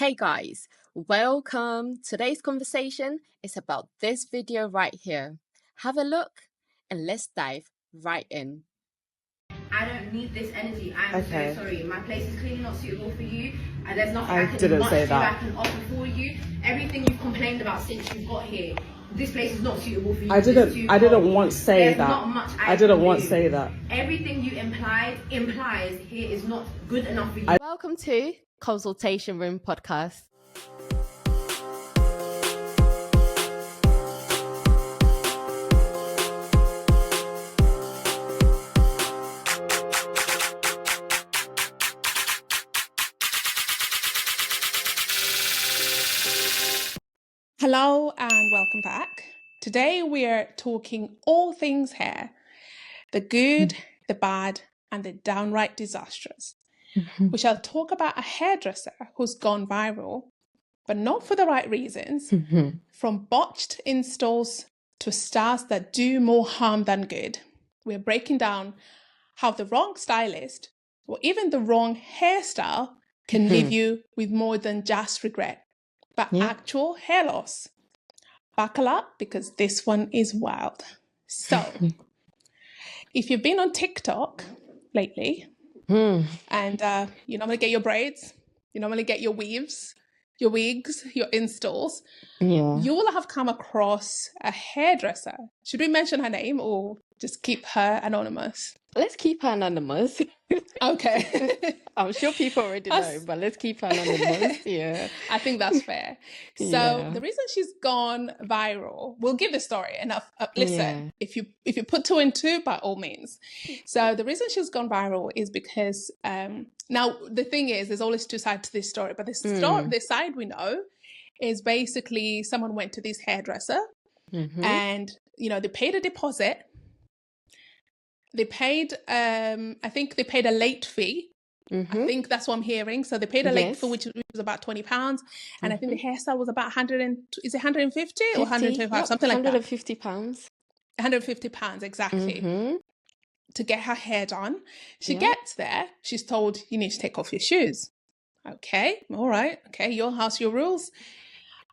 Hey guys, welcome. Today's conversation is about this video right here. Have a look and let's dive right in. I don't need this energy. I'm Okay. so sorry. My place is clearly not suitable for you. And there's nothing I I can didn't much say do that. I can offer for you. Everything you've complained about since you got here, this place is not suitable for you. I didn't once say There's that. not much I didn't can once do. say that. Everything you implies here is not good enough for you. Welcome to Consultation Room Podcast. Hello and welcome back. Today we are talking all things hair, the good, the bad, and the downright disastrous. We shall talk about a hairdresser who's gone viral, but not for the right reasons, from botched installs to stars that do more harm than good. We're breaking down how the wrong stylist or even the wrong hairstyle can leave you with more than just regret, but actual hair loss. Buckle up because this one is wild. So, if you've been on TikTok lately and you normally get your braids, you normally get your weaves, your wigs, your installs, you will have come across a hairdresser. Should we mention her name or just keep her anonymous? Let's keep her anonymous. Okay. I'm sure people already know, but let's keep her anonymous. Yeah. I think that's fair. So the reason she's gone viral, we'll give the story enough. Listen, if you put two and two, by all means. So the reason she's gone viral is because now the thing is, there's always two sides to this story, but the side we know is basically someone went to this hairdresser and they paid a deposit. They paid, I think they paid a late fee. I think that's what I'm hearing. So they paid a late fee, which was about £20. And I think the hairstyle was about 150 or 125, something like that. £150. £150, exactly. To get her hair done. She gets there. She's told, you need to take off your shoes. Okay, all right. Okay, your house, your rules.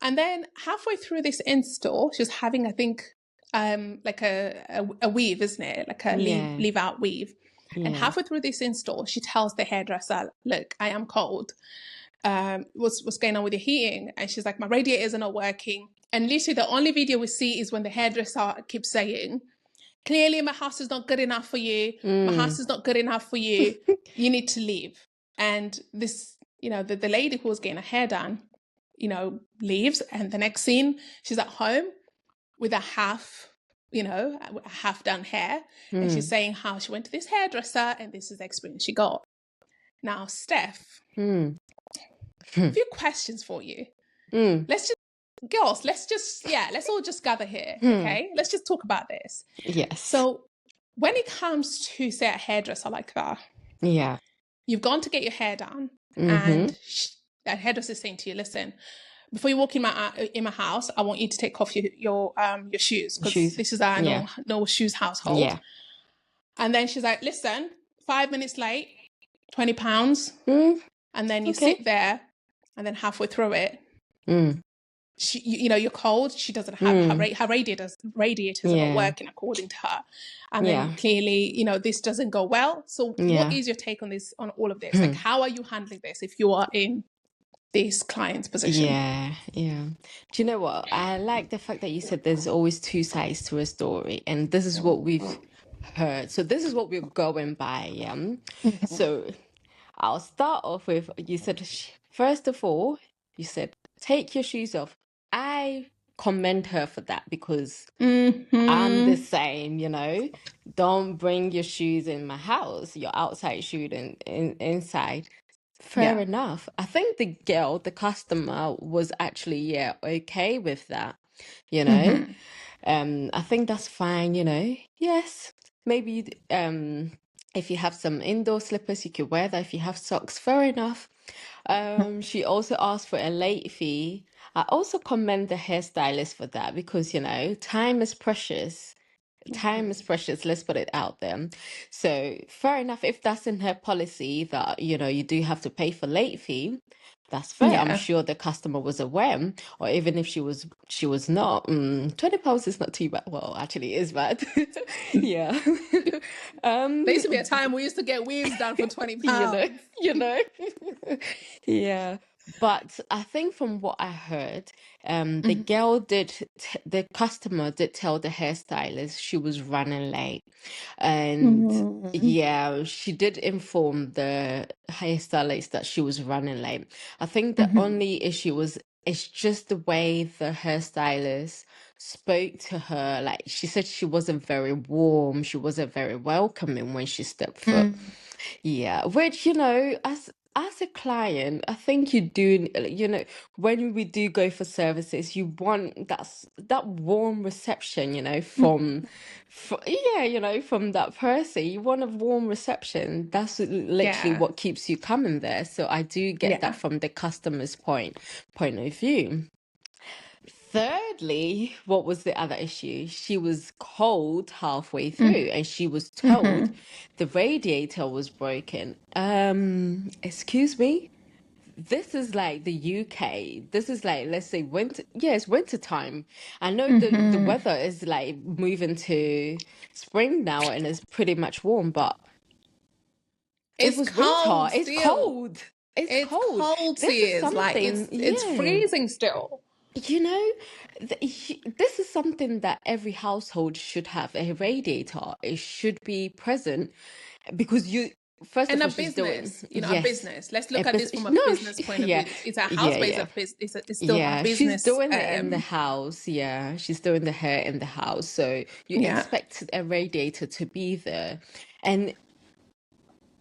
And then halfway through this install, she was having, I think, like a weave, isn't it? Like a leave out weave. And halfway through this install, she tells the hairdresser, look, I am cold. What's going on with the heating? And she's like, my radiators are not working. And literally the only video we see is when the hairdresser keeps saying, clearly my house is not good enough for you. My house is not good enough for you. You need to leave. And this, the lady who was getting her hair done, leaves. And the next scene, she's at home with a half done hair. And she's saying how she went to this hairdresser and this is the experience she got. Now, Steph, a few questions for you. Let's all just gather here, okay? Let's just talk about this. Yes. So when it comes to, say, a hairdresser like that, you've gone to get your hair done and that hairdresser is saying to you, listen, before you walk in my house, I want you to take off your shoes because this is our no shoes household. Yeah. And then she's like, listen, 5 minutes late, £20. And then you sit there, and then halfway through it, you're cold. She doesn't have her radiators are not working according to her, and then clearly, this doesn't go well. So, what is your take on this? On all of this, like, how are you handling this if you are in this client's position? Do you know what? I like the fact that you said there's always two sides to a story, and this is what we've heard. So this is what we're going by. So I'll start off with, you said, first of all, you said take your shoes off. I commend her for that because I'm the same. Don't bring your shoes in my house, your outside shoes inside. Fair enough. I think the customer was actually, okay with that, I think that's fine, Yes, maybe if you have some indoor slippers, you could wear that. If you have socks, fair enough. She also asked for a late fee. I also commend the hairstylist for that because, time is precious. Time is precious, let's put it out there. So fair enough, if that's in her policy that, you do have to pay for late fee, that's fair. I'm Yeah. sure the customer was aware, or even if she was not, £20 is not too bad. Well, actually it is bad. Yeah. There used to be a Um, time we used to get weaves done for 20 you know, pounds. you know. Yeah. But I think from what I heard, the customer did tell the hairstylist she was running late. And yeah, she did inform the hairstylist that she was running late. I think the only issue was it's just the way the hairstylist spoke to her. Like she said she wasn't very warm, she wasn't very welcoming when she stepped foot. Yeah, which, as a client, I think you do, when we do go for services, you want that warm reception, from that person. You want a warm reception. That's literally Yeah. what keeps you coming there. So I do get that Yeah. from the customer's point of view. Thirdly, what was the other issue? She was cold halfway through and she was told the radiator was broken. Excuse me? This is like the UK. This is like, let's say winter. Yeah, it's winter time. I know the weather is like moving to spring now and it's pretty much warm, but it It's was winter. cold It's still. cold. It's It's cold. cold, This is sis. Like something, it's yeah. freezing still. You know, this is something that every household should have, a radiator. It should be present because first And of a all, she's doing, business, a yes, business. Let's a look at this from a no, business point of yeah, view. It's a house, yeah, but yeah, it's still a yeah. She's business. doing it in the house. Yeah, she's doing the hair in the house. So you Yeah. expect a radiator to be there. And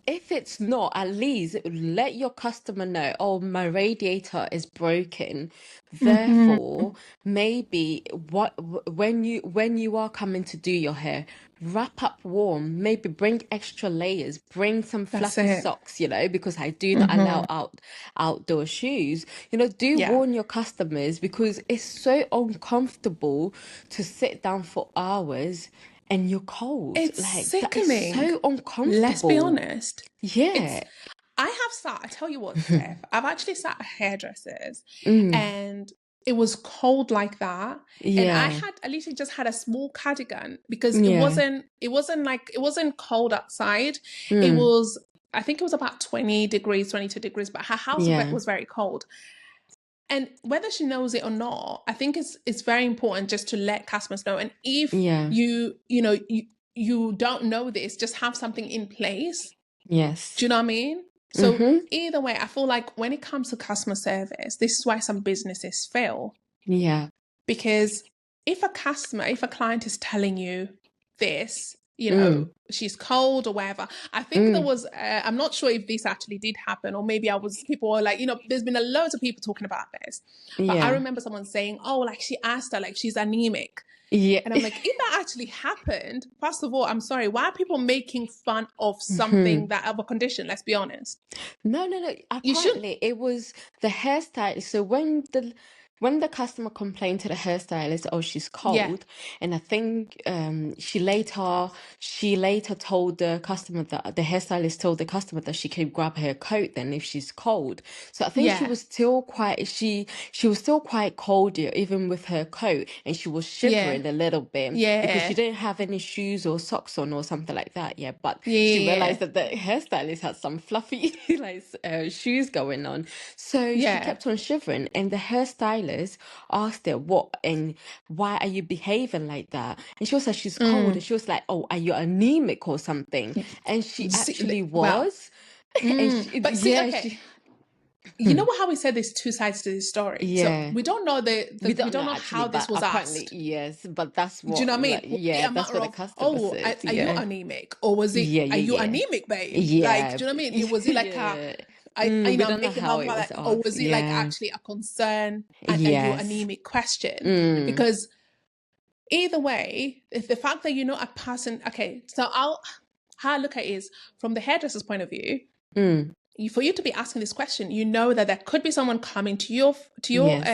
if it's not, at least let your customer know, oh, my radiator is broken. Therefore, maybe when you are coming to do your hair, wrap up warm, maybe bring extra layers, bring some That's fluffy it. socks, because I do not allow outdoor shoes. Do Yeah. warn your customers because it's so uncomfortable to sit down for hours and you're cold. It's Like that is sickening. so Let's be uncomfortable. honest. Yeah. I tell you what, Steph, I've actually sat at hairdressers Mm, and it was cold like that. And yeah. I literally just had a small cardigan because Yeah. it wasn't cold outside. It Mm, was, I think it was about 20 degrees, 22 degrees, but her house yeah. was very cold. And whether she knows it or not, I think it's very important just to let customers know. And if Yeah. you don't know this, just have something in place. Yes. Do you know what I mean? So either way, I feel like when it comes to customer service, this is why some businesses fail. Yeah. Because if a client is telling you this, she's cold or whatever. I think there was, I'm not sure if this actually did happen, or maybe people were like, there's been loads of people talking about this. But I Yeah. remember someone saying, oh, like she asked her, like she's anemic. Yeah. And I'm like, if that actually happened, first of all, I'm sorry, why are people making fun of something of a condition? Let's be honest. No. You should. Apparently, it was the hairstylist. So when the customer complained to the hairstylist, oh, she's Yeah. cold, and I think she later told the customer that the hairstylist told the customer that she could grab her coat then if she's cold. So I think she Yeah. was still quite she was still quite cold, yeah, even with her coat, and she was shivering a little bit because Yeah. she didn't have any shoes or socks on or something like that. Yeah, but she Yeah. realized that the hairstylist had some fluffy like shoes going on, so she Yeah. kept on shivering, and the hairstylist asked her what and why are you behaving like that, and she was like she's cold, and she was like, oh, are you anemic or something, and she actually Well, was. And she, but see, yeah, okay, you know how we said there's two sides to this story. So yeah, we don't know we don't know how actually, this but was apparently asked. yes, but that's Do you know what, what I mean? like, yeah, A that's matter what the of, customer oh, said. are you Yeah, anemic, or was it, yeah, are you yeah, anemic, babe? yeah, Like, do you know what I mean? Was it like yeah. I'm We don't know making how mouth it about was that, or was asked. it like Yeah, actually a concern and are you yes. anemic question? Mm, Because either way, if the fact that you're not a person, okay, so how I look at it is from the hairdresser's point of view. mm, For you to be asking this question, you know that there could be someone coming to your yes.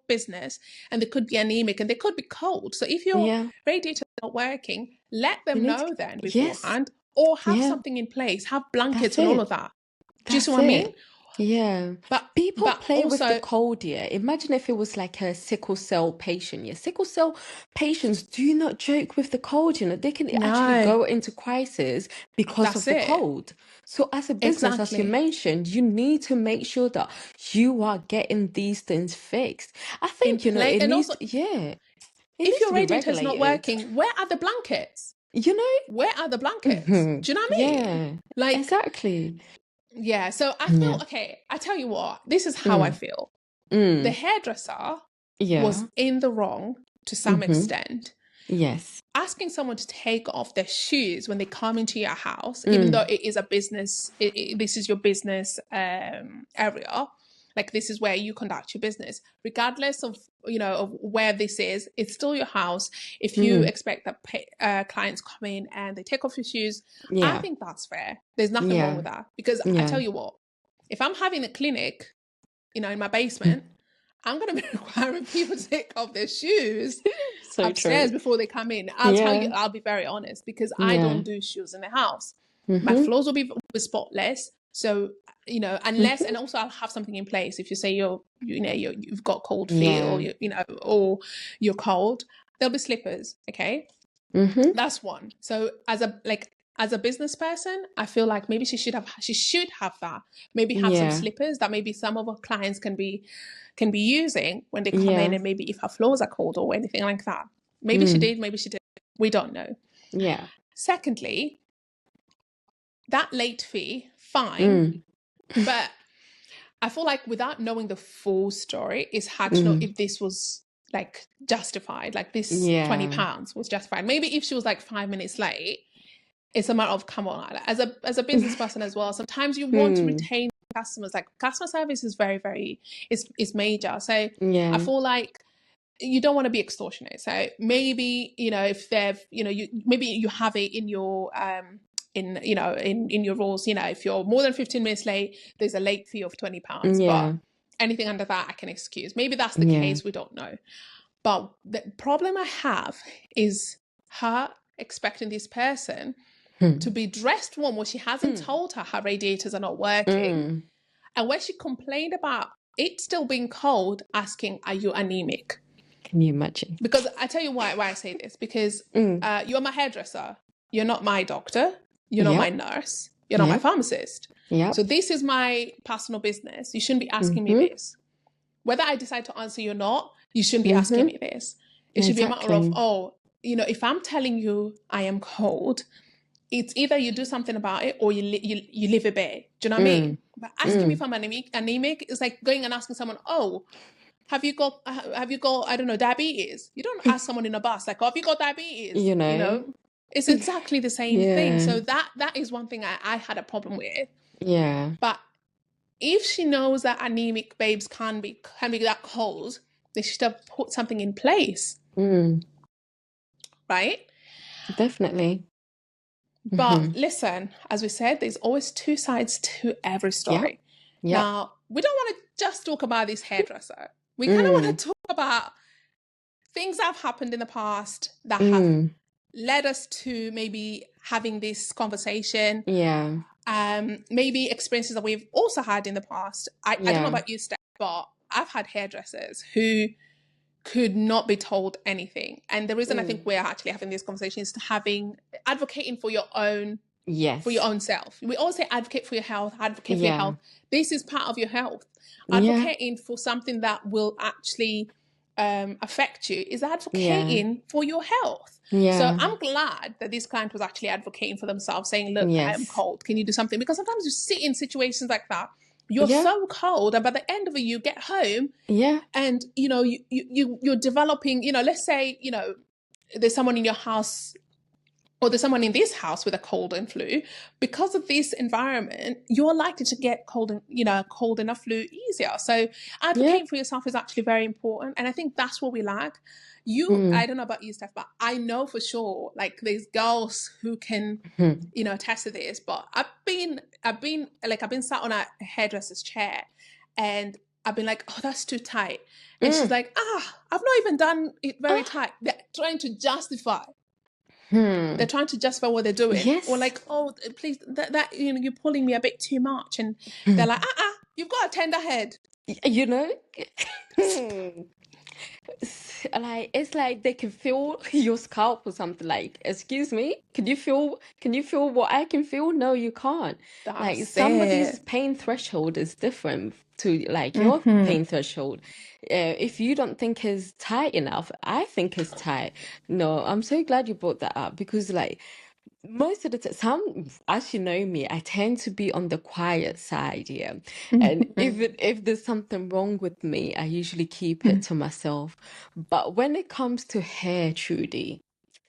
business, and they could be anemic and they could be cold. So if your Yeah. radiator not working, let You them need to, know then yes, beforehand, or have yeah, something in place, have blankets that's and all it. of that. Do you see That's what I mean? it. Yeah. But People play with the also, cold, yeah. Imagine if it was like a sickle cell patient. Yeah. Sickle cell patients do not joke with the cold, you know. They can actually no, go into crisis because of that's the it. cold. So as a business, as you Exactly. mentioned, you need to make sure that you are getting these things fixed. I In think, you know, play. it And needs also, to, yeah, it if needs your to be radiator is not regulated. working, where are the blankets? You know? Where are the blankets? Do you know what I mean? Yeah, Like, exactly. yeah. So I feel, Yeah. okay, I tell you what, this is how I Mm, feel. The mm, hairdresser was yeah. in the wrong to some Mm-hmm. extent. Yes. Asking someone to take off their shoes when they come into your house, even though Mm, it is a business, this is your business area, like this is where you conduct your business, regardless of of where this is, it's still your house. If you mm, expect that clients come in and they take off your shoes, I yeah. think that's fair. There's nothing wrong Yeah. with that, because I Yeah. tell you what, if I'm having a clinic, in my Mm. basement, I'm going to be requiring people to take off their shoes So true. upstairs before they come in. I'll tell you, Yeah. I'll be very honest, because I Yeah. don't do shoes in the house. My Mm-hmm. floors will be spotless. So, unless, Mm-hmm. and also I'll have something in place. If you say you've got cold feet, or Yeah. or you're cold, there'll be slippers. Okay. Mm-hmm. That's one. So as a business person, I feel like maybe she should have that. Maybe have some Yeah. slippers that maybe some of our clients can be using when they come in, Yeah. and maybe if her floors are cold or anything like that. Maybe she Mm. did, maybe she didn't. We don't know. Yeah. Secondly, that late fee, fine, Mm. but I feel like without knowing the full story, it's hard to know Mm. if this was like justified, like this Yeah. £20 was justified. Maybe if she was like 5 minutes late, it's a matter of, come on, as a business person as well, sometimes you want to Mm. retain customers. Like, customer service is very, very, is major. So I Yeah. feel like you don't want to be extortionate. So maybe, if they've, maybe you have it in your in your rules, if you're more than 15 minutes late, there's a late fee of £20. But Yeah. anything under that I can excuse. Maybe that's the Yeah. case, we don't know. But the problem I have is her expecting this person to Mm. be dressed warm when she hasn't told her radiators are not working. Mm. And when she complained about it still being cold, asking, are you anemic? Can you imagine? Because I tell you why I say this, because Mm. you're my hairdresser. You're not my doctor. You're not my Yep. nurse. You're not my Yep. pharmacist. Yep. So this is my personal business. You shouldn't be asking me Mm-hmm. this. Whether I decide to answer you or not, you shouldn't be asking Mm-hmm. me this. It should be a matter of, Exactly. if I'm telling you I am cold, it's either you do something about it, or you leave it bare. Do you know what I mean? Mm. But asking me if Mm. I'm anemic is like going and asking someone, oh, have you got I don't know, diabetes? You don't ask someone in a bus like, oh, have you got diabetes? You know? It's exactly the same thing. Yeah. So that is one thing I had a problem with. Yeah. But if she knows that anemic babes can be that cold, they should have put something in place, Mm. right? Definitely. But Mm-hmm. listen, as we said, there's always two sides to every Yep. story. Yep. Now, we don't want to just talk about this hairdresser. We kind of Mm. want to talk about things that have happened in the past that have Mm. led us to maybe having this conversation. Yeah. Maybe experiences that we've also had in the past. I don't know Yeah. about you, Steph, but I've had hairdressers who could not be told anything. And the reason I think we're actually having this conversation is advocating for your own Yes. self. We always say advocate for your health, advocate for your Yeah. health. This is part of your health. Yeah. Advocating for something that will actually affect you is advocating for your health. So Yeah. I'm glad that this client was actually advocating for themselves, saying, look, I am Yes. cold. Can you do something? Because sometimes you sit in situations like that. You're Yeah. so cold, and by the end of it, you get home Yeah. and you're developing, let's say, there's someone in your house, or there's someone in this house with a cold and flu. Because of this environment, you're likely to get cold and a flu easier. So advocating for yourself is actually very important. And I think that's what we lack. I don't know about you, Steph, but I know for sure, like, there's girls who can, attest to this, but I've been sat on a hairdresser's chair, and I've been like, oh, that's too tight. And she's like, I've not even done it very tight. They're trying to justify They're trying to justify what they're doing, or Yes. like, oh, please, that you're pulling me a bit too much, and they're like, you've got a tender head. You know, like it's like they can feel your scalp or something. Like, excuse me, can you feel what I can feel? No, you can't. Like That's somebody's it. pain threshold is different to like your pain threshold. If you don't think it's tight enough, I think it's tight. No, I'm so glad you brought that up because like most of the time, as you know me, I tend to be on the quiet side, yeah. And even if there's something wrong with me, I usually keep it to myself. But when it comes to hair, Trudy,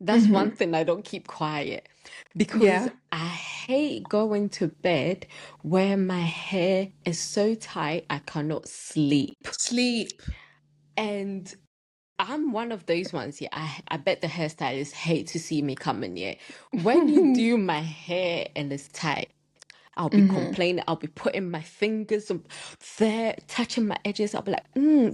that's one thing I don't keep quiet because Yeah. I hate going to bed where my hair is so tight I cannot sleep. Sleep. And I'm one of those ones, yeah. I bet the hairstylists hate to see me coming, yeah. When you do my hair and it's tight, I'll be complaining. I'll be putting my fingers there, touching my edges. I'll be like,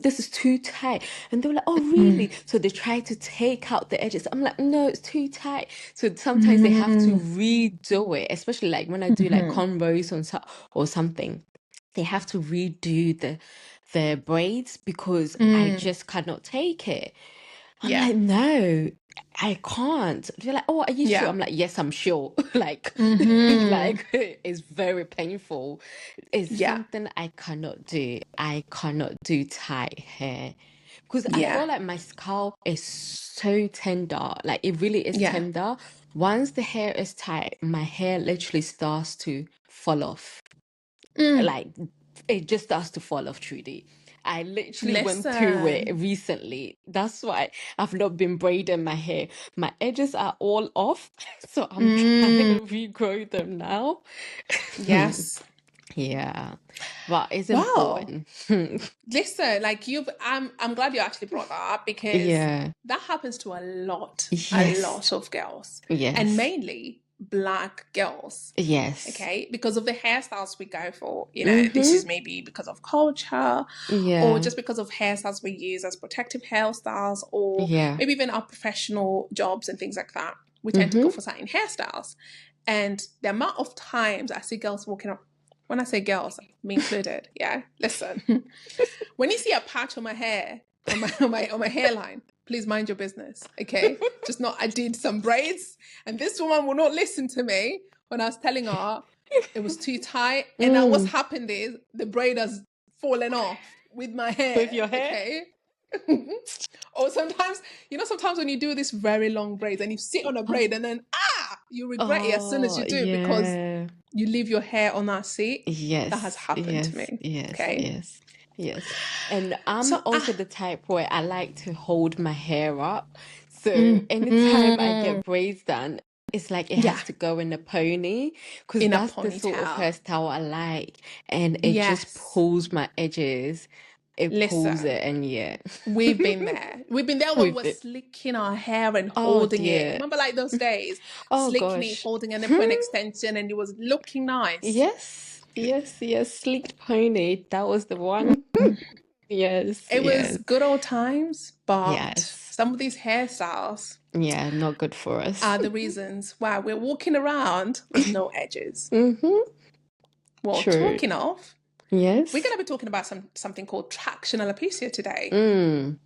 this is too tight. And they're like, oh, really? So they try to take out the edges. I'm like, no, it's too tight. So sometimes they have to redo it, especially like when I do like cornrows or something. They have to redo the braids because I just cannot take it. I'm Yeah. like, no, I can't. They're like, oh, are you sure? Yeah. I'm like, yes, I'm sure. Like, like it's very painful. It's Yeah. something I cannot do. I cannot do tight hair because I Yeah. feel like my scalp is so tender. Like it really is Yeah. tender. Once the hair is tight, my hair literally starts to fall off. Like it just starts to fall off, Trudy. I literally went through it Listen. recently. That's why I've not been braiding my hair. My edges are all off, so I'm trying to regrow them now. Yes. Yeah, but it's Wow. important. Listen, like I'm glad you actually brought that up because Yeah. that happens to a Yes. lot of girls, and Yes. mainly black girls. Yes. Okay, because of the hairstyles we go for. This Mm-hmm. is maybe because of culture, or Yeah. just because of hairstyles we use as protective hairstyles, or Yeah. maybe even our professional jobs and things like that. We tend to go Mm-hmm. for certain hairstyles, and the amount of times I see girls walking up. When I say girls, me included. Yeah, listen. When you see a patch on my hair, on my hairline, please mind your business, okay? Just not. I did some braids, and this woman will not listen to me when I was telling her it was too tight. And now what's happened is the braid has fallen off with my With hair, your hair? okay? Or sometimes when you do this very long braids and you sit on a braid and then you regret it as soon as Oh, you do because yeah. you leave your hair on that seat. That has Yes, happened to yes, me. yes, Okay. yes, yes. And I'm So also the type where I like to hold my hair up. So anytime I get braids done, it's like it yeah, has to go in a pony because in a that's the sort of ponytail. hairstyle I like. And it just Yes. pulls my edges. It pulls Listen, it, and yeah. we've been there. We've been there when With we're it. slicking our hair and Oh holding it. dear. Remember like those days? Oh Slicking it, gosh. holding, and then put an extension and it was looking nice. Yes, yes, yes. Sleek pony. That was the one. Yes, It was yes, good old times, but yes. some of these hairstyles Yeah, not good for us. are the reasons why we're walking around with no edges. Mm-hmm. Well, True. talking of, we're Yes. going to be talking about something called traction alopecia today. Mm.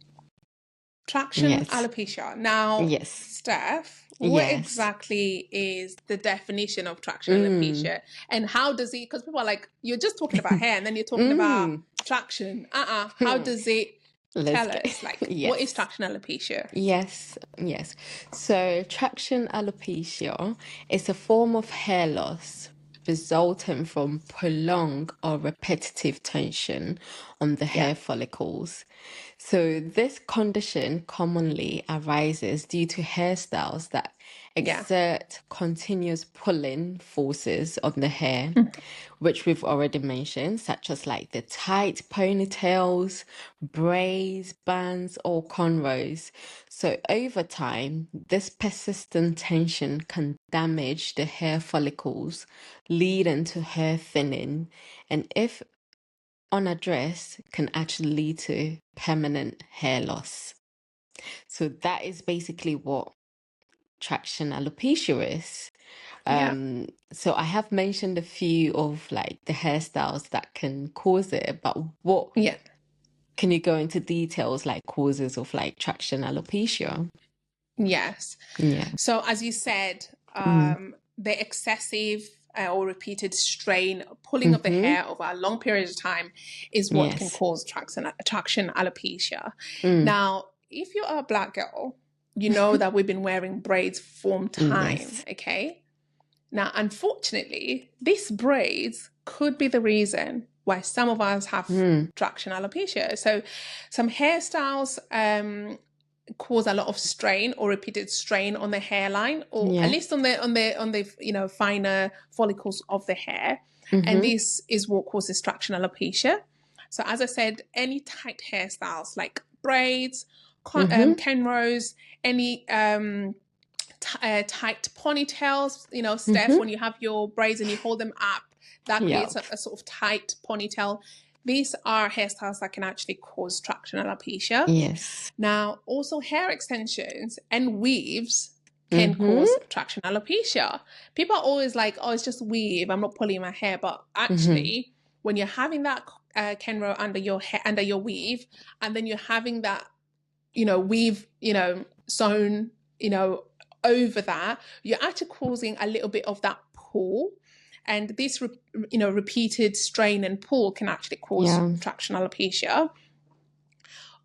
Traction Yes. alopecia. Now, Yes. Steph, what Yes. exactly is the definition of traction Mm. alopecia? And how does it, because people are like, you're just talking about hair and then you're talking about Mm. traction. How does it Let's tell get us? Like, what is yes. traction alopecia? Yes, yes. So, traction alopecia is a form of hair loss resulting from prolonged or repetitive tension on the Yeah. hair follicles. So, this condition commonly arises due to hairstyles that Yeah. exert continuous pulling forces on the hair, which we've already mentioned, such as like the tight ponytails, braids, bands, or cornrows. So over time, this persistent tension can damage the hair follicles, leading to hair thinning, and if unaddressed, can actually lead to permanent hair loss. So that is basically what traction alopecia is. Yeah. So I have mentioned a few of like the hairstyles that can cause it, but what Yeah. can you go into details like causes of like traction alopecia? Yes. Yeah. So as you said, Mm. the excessive or repeated strain, pulling of the Mm-hmm. hair over a long period of time is what can Yes. cause traction alopecia. Mm. Now, if you're a black girl, you know that we've been wearing braids from time, Yes. okay? Now, unfortunately, these braids could be the reason why some of us have traction alopecia. So some hairstyles cause a lot of strain or repeated strain on the hairline, or at Yeah. least on the finer follicles of the hair. And Mm-hmm. this is what causes traction alopecia. So as I said, any tight hairstyles like braids, Mm-hmm. cornrows, any tight ponytails, Steph, Mm-hmm. when you have your braids and you hold them up, that Yeah. creates a sort of tight ponytail. These are hairstyles that can actually cause traction alopecia. Yes. Now, also hair extensions and weaves can Mm-hmm. cause traction alopecia. People are always like, oh, it's just weave, I'm not pulling my hair. But actually, when you're having that cornrow under your hair, under your weave, and then you're having that, weave, sewn, over that, you're actually causing a little bit of that pull. And this, repeated strain and pull can actually cause traction alopecia.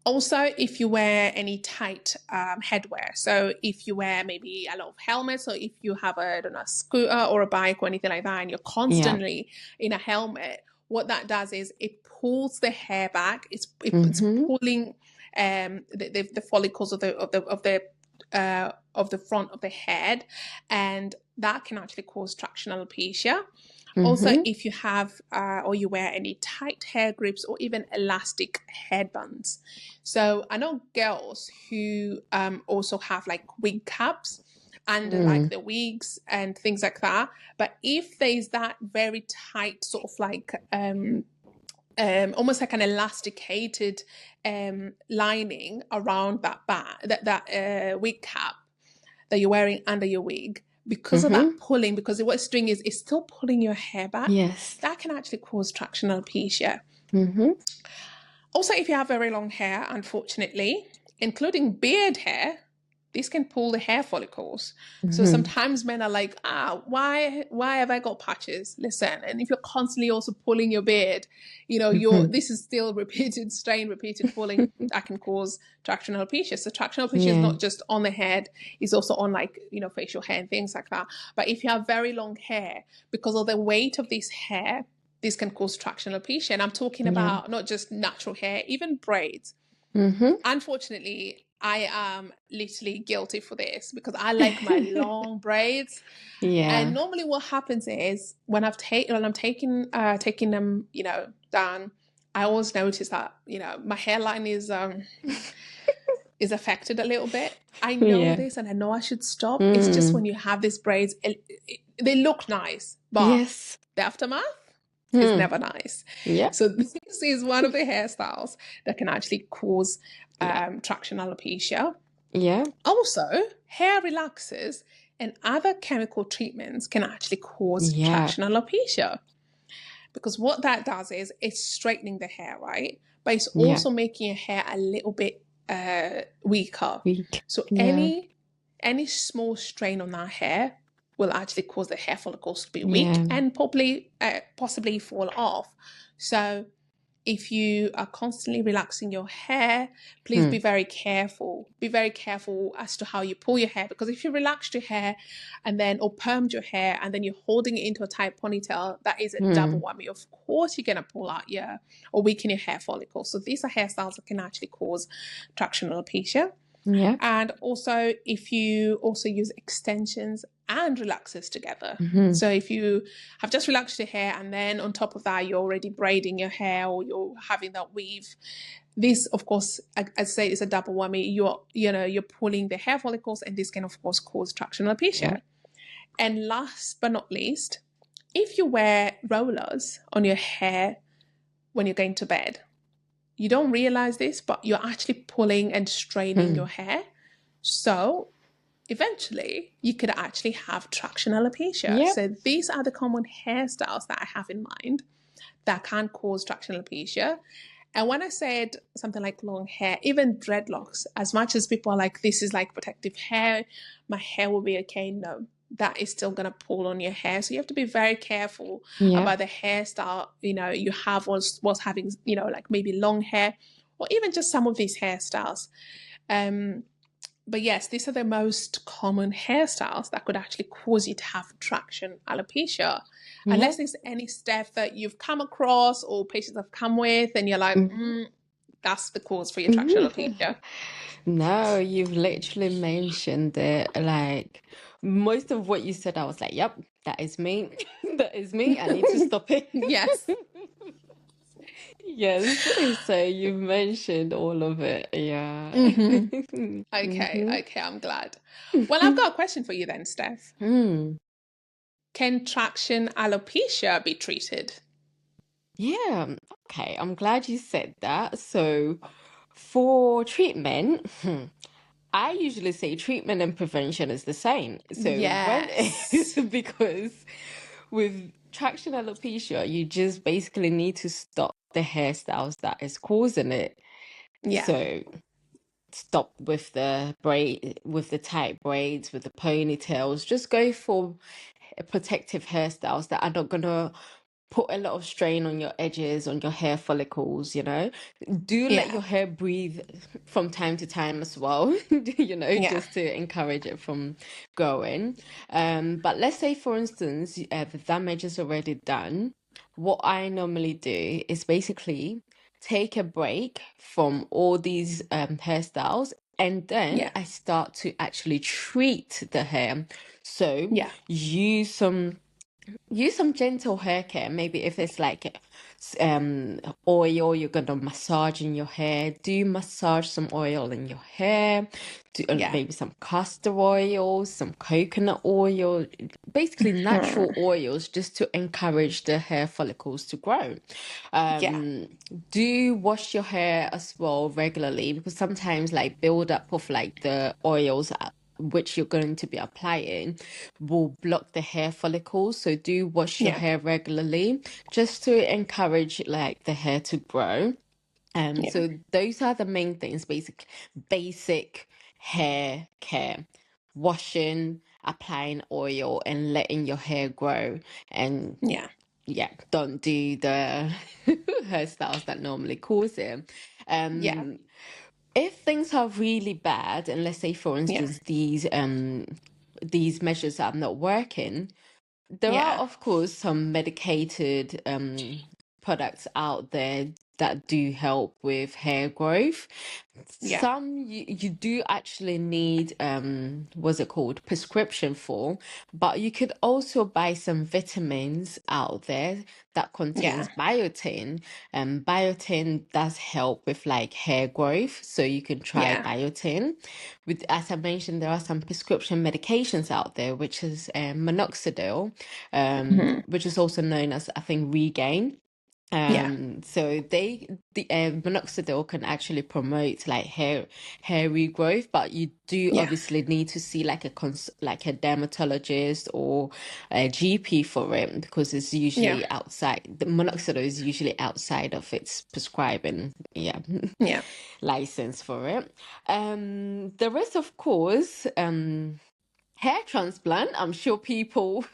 Also, if you wear any tight headwear, so if you wear maybe a lot of helmets, or if you have a scooter or a bike or anything like that, and you're constantly in a helmet, what that does is it pulls the hair back. It's pulling the follicles of the front of the head, and that can actually cause traction alopecia. Also, if you have or you wear any tight hair grips or even elastic headbands. So I know girls who also have like wig caps and like the wigs and things like that. But if there's that very tight sort of like almost like an elasticated lining around that wig cap that you're wearing under your wig, because of that pulling, because what it's doing is it's still pulling your hair back. Yes. That can actually cause traction alopecia. Mm-hmm. Also, if you have very long hair, unfortunately, including beard hair, this can pull the hair follicles. So sometimes men are like, why have I got patches? Listen, and if you're constantly also pulling your beard, this is still repeated strain, repeated pulling that can cause traction alopecia. So traction alopecia is not just on the head, it's also on like, facial hair and things like that. But if you have very long hair, because of the weight of this hair, this can cause traction alopecia. And I'm talking about not just natural hair, even braids. Unfortunately, I am literally guilty for this because I like my long braids. And normally what happens is when I'm taking them, down, I always notice that, my hairline is affected a little bit. I know this and I know I should stop. It's just when you have these braids, they look nice, but the aftermath is never nice. So this is one of the hairstyles that can actually cause traction alopecia. Also, hair relaxers and other chemical treatments can actually cause traction alopecia, because what that does is it's straightening the hair, right? But it's also making your hair a little bit weaker. So any small strain on that hair will actually cause the hair follicles to be weak and possibly fall off. So if you are constantly relaxing your hair, please be very careful. Be very careful as to how you pull your hair, because if you relaxed your hair or permed your hair and then you're holding it into a tight ponytail, that is a double whammy. Of course, you're going to pull out or weaken your hair follicles. So these are hairstyles that can actually cause traction alopecia. And also, if you also use extensions and relaxers together. So if you have just relaxed your hair and then on top of that, you're already braiding your hair or you're having that weave, this, of course, I'd say is a double whammy. You're pulling the hair follicles, and this can, of course, cause traction alopecia. And last but not least, if you wear rollers on your hair when you're going to bed, you don't realize this, but you're actually pulling and straining your hair. So eventually you could actually have traction alopecia. Yep. So these are the common hairstyles that I have in mind that can cause traction alopecia. And when I said something like long hair, even dreadlocks, as much as people are like, this is like protective hair, my hair will be okay. No, that is still going to pull on your hair. So you have to be very careful Yep. about the hairstyle, you have was having, like maybe long hair or even just some of these hairstyles. But yes, these are the most common hairstyles that could actually cause you to have traction alopecia. Unless Yep. there's any stuff that you've come across or patients have come with, and you're like, that's the cause for your traction alopecia. No, you've literally mentioned it. Like most of what you said, I was like, yep, that is me. That is me. I need to stop it. Yes. Yes. So you've mentioned all of it. Yeah. Okay, hmm okay, I'm glad. Well, I've got a question for you then, Steph. Hmm. Can traction alopecia be treated? Yeah. Okay. I'm glad you said that. So for treatment, I usually say treatment and prevention is the same. So when Yes. because with traction alopecia, you just basically need to stop the hairstyles that is causing it. Yeah, So stop with the braid, with the tight braids, with the ponytails. Just go for protective hairstyles that are not gonna put a lot of strain on your edges, on your hair follicles, Do let yeah, your hair breathe from time to time as well, yeah, just to encourage it from growing. But let's say, for instance, the damage is already done. What I normally do is basically take a break from all these hairstyles, and then yeah, I start to actually treat the hair. So yeah, use some use some gentle hair care. Maybe if it's like oil, you're gonna massage in your hair. Do massage some oil in your hair. Do yeah. maybe some castor oil, some coconut oil, basically natural oils just to encourage the hair follicles to grow. Yeah, Um, do wash your hair as well regularly because sometimes like build up of like the oils which you're going to be applying will block the hair follicles. So do wash your yeah, hair regularly just to encourage like the hair to grow. yeah, So those are the main things, basic hair care, washing, applying oil, and letting your hair grow. And yeah, yeah, don't do the hairstyles that normally cause it. yeah, Um, if things are really bad, and let's say for yeah, instance these measures are not working, there are yeah, of course some medicated products out there that do help with hair growth. yeah, Some you do actually need what's it called, prescription for, but you could also buy some vitamins out there that yeah, contains biotin. Biotin does help with like hair growth, so you can try yeah, biotin. With, as I mentioned, there are some prescription medications out there, which is minoxidil, mhm, which is also known as, I think, Regain. yeah, So the minoxidil can actually promote like hair regrowth, but you do yeah, obviously need to see like like a dermatologist or a GP for it because it's yeah, usually outside. The minoxidil is usually outside of its prescribing, yeah, yeah, license for it. There is of course hair transplant. I'm sure people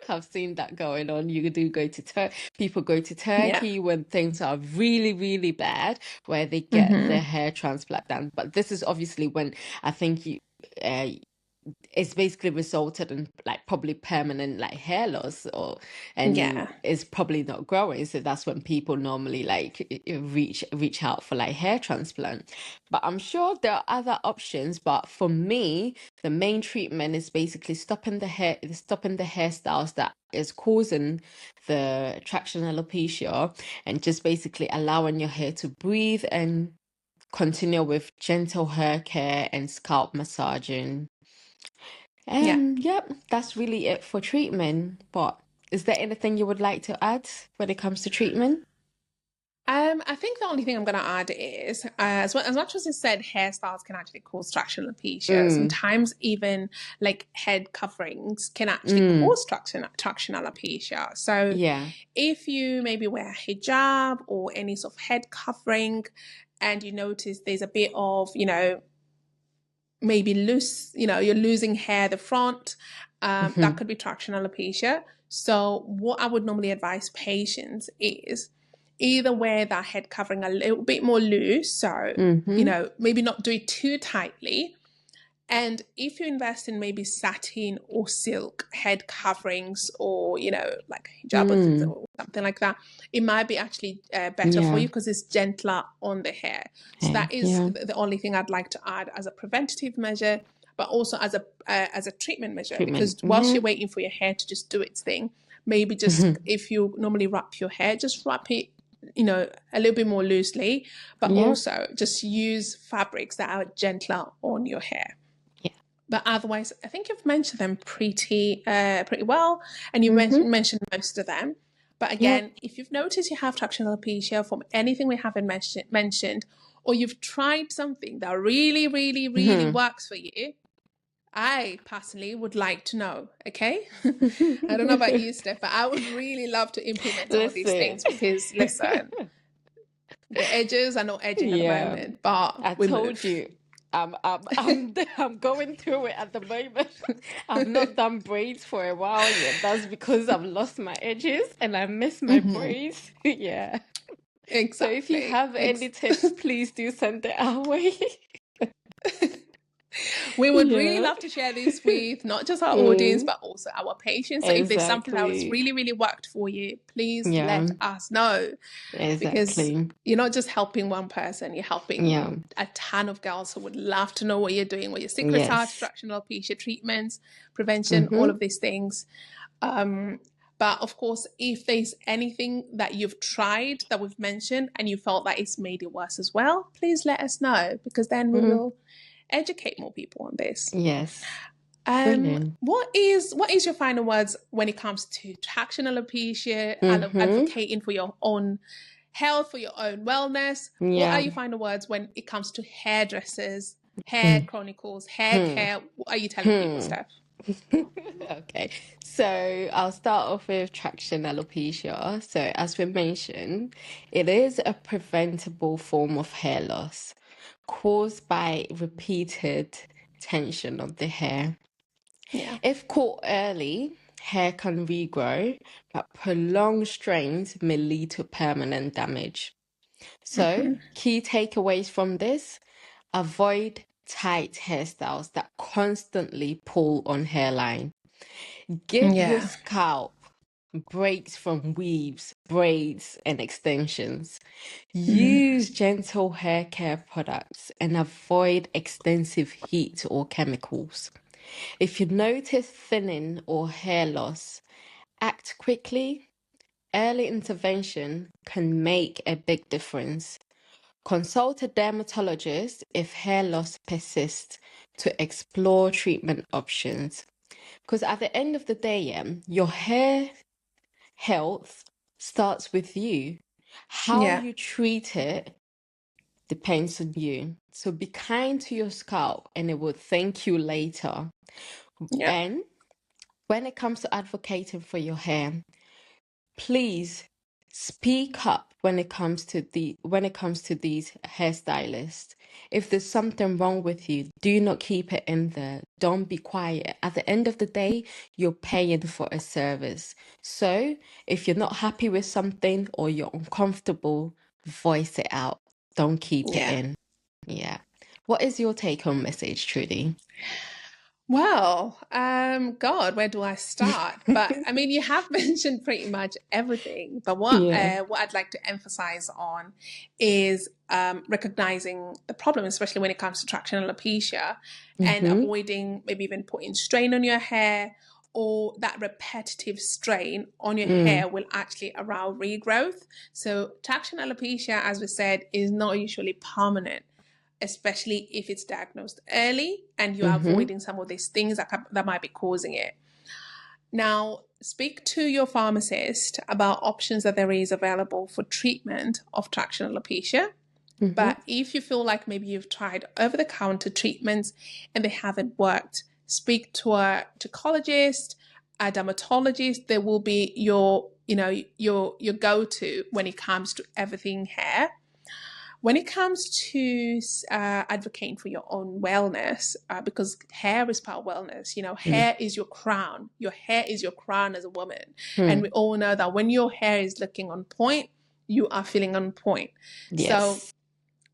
have seen that going on. You do go to people go to yeah, Turkey when things are really, really bad, where they get their mhm, hair transplant done. But this is obviously when I think uh, it's basically resulted in like probably permanent like hair loss or and yeah, it's probably not growing, so that's when people normally like reach out for like hair transplant. But I'm sure there are other options, but for me the main treatment is basically stopping the hairstyles that is causing the traction alopecia and just basically allowing your hair to breathe and continue with gentle hair care and scalp massaging. yeah. Yep, that's really it for treatment. But is there anything you would like to add when it comes to treatment? I think the only thing I'm going to add is, as much as I said, hairstyles can actually cause traction alopecia. Sometimes even like head coverings can actually cause traction alopecia. So Yeah. if you maybe wear a hijab or any sort of head covering, and you notice there's a bit of, maybe loose, you're losing hair at the front, that could be traction alopecia. So what I would normally advise patients is either wear that head covering a little bit more loose, so maybe not do it too tightly. And if you invest in maybe satin or silk head coverings, or like hijab or something like that, it might be actually better for you because it's gentler on the hair. So that is the only thing I'd like to add as a preventative measure, but also as a treatment measure. Because whilst you're waiting for your hair to just do its thing, maybe just if you normally wrap your hair, just wrap it a little bit more loosely, but also just use fabrics that are gentler on your hair. But otherwise, I think you've mentioned them pretty well, and you mentioned most of them. But again, if you've noticed you have traction alopecia from anything we haven't mentioned, or you've tried something that really, really, really works for you, I personally would like to know, okay? I don't know about you, Steph, but I would really love to implement some of these things because, listen, the edges are not edging at the moment, but I told you. I'm going through it at the moment. I've not done braids for a while yet. That's because I've lost my edges and I miss my braids. Yeah. Exactly. So if you have any tips, please do send it our way. We would really love to share this with not just our audience, but also our patients. So if there's something that has really, really worked for you, please let us know. Because you're not just helping one person, you're helping a ton of girls who would love to know what you're doing, what your secrets are to traction alopecia treatments, prevention, all of these things. But of course, if there's anything that you've tried that we've mentioned and you felt that it's made it worse as well, please let us know, because then we will educate more people on this. Yes. What is your final words when it comes to traction alopecia, advocating for your own health, for your own wellness? What are your final words when it comes to hairdressers, hair chronicles, hair care? What are you telling people, Steph? Okay, so I'll start off with traction alopecia. So as we mentioned, it is a preventable form of hair loss caused by repeated tension of the hair. If caught early, hair can regrow, but prolonged strains may lead to permanent damage. So key takeaways from this: avoid tight hairstyles that constantly pull on hairline. Give your scalp breaks from weaves, braids, and extensions. Use gentle hair care products and avoid extensive heat or chemicals. If you notice thinning or hair loss, act quickly. Early intervention can make a big difference. Consult a dermatologist if hair loss persists to explore treatment options. Because at the end of the day, your hair health starts with you. How you treat it depends on you. So be kind to your scalp and it will thank you later. And when it comes to advocating for your hair, please speak up when it comes to these hairstylists. If there's something wrong with you, do not keep it in there. Don't be quiet. At the end of the day, you're paying for a service. So if you're not happy with something or you're uncomfortable, voice it out. Don't keep it in. Yeah. What is your take-home message, Trudy? Well, God, where do I start? But I mean, you have mentioned pretty much everything. But what I'd like to emphasize on is recognizing the problem, especially when it comes to traction alopecia, and avoiding maybe even putting strain on your hair, or that repetitive strain on your hair will actually arouse regrowth. So traction alopecia, as we said, is not usually permanent, especially if it's diagnosed early and you're avoiding some of these things that might be causing it. Now, speak to your pharmacist about options that there is available for treatment of traction alopecia. But if you feel like maybe you've tried over-the-counter treatments and they haven't worked, speak to a trichologist, a dermatologist. They will be your go-to when it comes to everything hair. When it comes to advocating for your own wellness, because hair is part of wellness, hair is your crown. Your hair is your crown as a woman. And we all know that when your hair is looking on point, you are feeling on point. Yes. So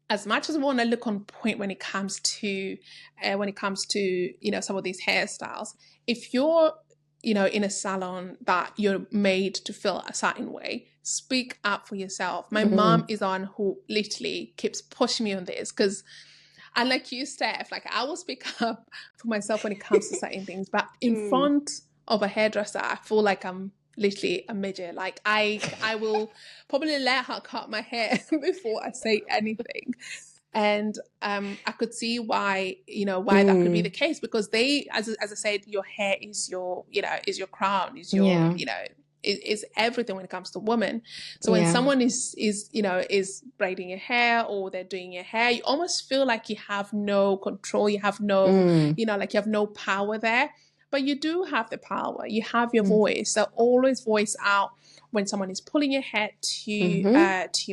as much as we want to look on point when it comes to some of these hairstyles, if you're in a salon that you're made to feel a certain way, speak up for yourself. My mom is on who literally keeps pushing me on this, because unlike you, Steph, like I will speak up for myself when it comes to certain things, but in front of a hairdresser, I feel like I'm literally a midget. Like I will probably let her cut my hair before I say anything. And I could see why that could be the case, because they, as I said, your hair is your crown, is your is everything when it comes to women. So when someone is braiding your hair or they're doing your hair, you almost feel like you have no control, you have no like you have no power there. But you do have the power. You have your voice. So always voice out when someone is pulling your hair too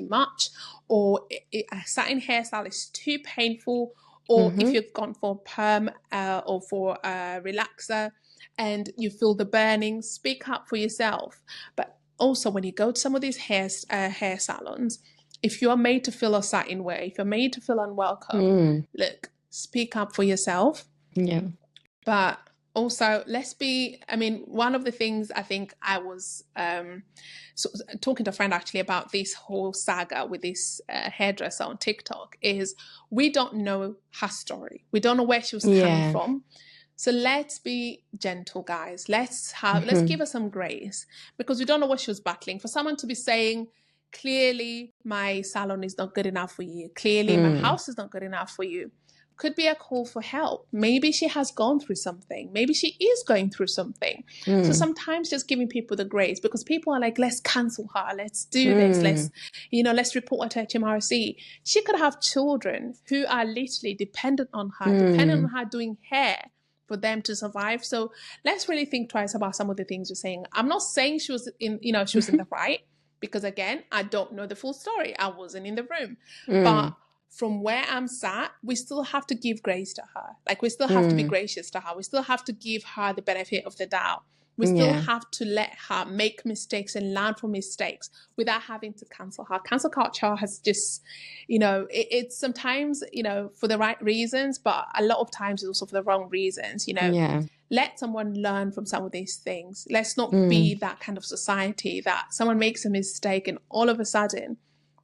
much, or a certain hairstyle is too painful, or if you've gone for perm or for a relaxer and you feel the burning, speak up for yourself. But also when you go to some of these hair salons, if you are made to feel a certain way, if you're made to feel unwelcome, look, speak up for yourself. Yeah. But also, one of the things I think I was talking to a friend actually about this whole saga with this hairdresser on TikTok is we don't know her story. We don't know where she was coming from. So let's be gentle, guys. Let's give her some grace, because we don't know what she was battling. For someone to be saying, clearly my salon is not good enough for you, clearly my house is not good enough for you, could be a call for help. Maybe she has gone through something. Maybe she is going through something. So sometimes just giving people the grace, because people are like, let's cancel her. Let's do this. Let's report her to HMRC. She could have children who are literally dependent on her doing hair for them to survive. So let's really think twice about some of the things you're saying. I'm not saying she was in the right, because again, I don't know the full story. I wasn't in the room. But from where I'm sat, we still have to give grace to her. Like, we still have to be gracious to her. We still have to give her the benefit of the doubt. We still have to let her make mistakes and learn from mistakes without having to cancel her. Cancel culture has just, it's sometimes, for the right reasons, but a lot of times it's also for the wrong reasons, Let someone learn from some of these things. Let's not be that kind of society that someone makes a mistake and all of a sudden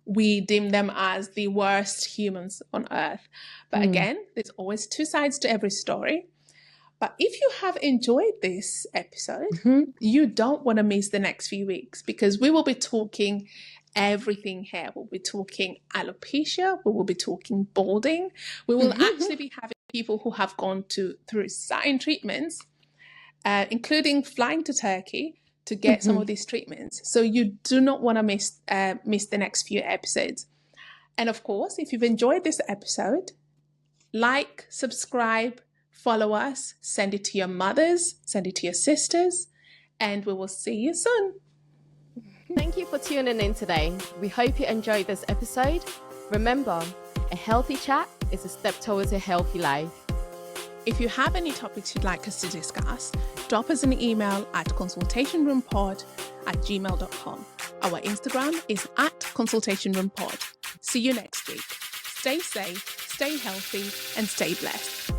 we deem them as the worst humans on earth. But again, there's always two sides to every story. But if you have enjoyed this episode, you don't want to miss the next few weeks, because we will be talking everything hair. We'll be talking alopecia. We will be talking balding. We will actually be having people who have gone through certain treatments, including flying to Turkey to get some of these treatments. So you do not want to miss the next few episodes. And of course, if you've enjoyed this episode, like, subscribe, follow us, send it to your mothers, send it to your sisters, and we will see you soon. Thank you for tuning in today. We hope you enjoyed this episode. Remember, a healthy chat is a step towards a healthy life. If you have any topics you'd like us to discuss, drop us an email at consultationroompod@gmail.com. Our Instagram is @consultationroompod. See you next week. Stay safe, stay healthy, and stay blessed.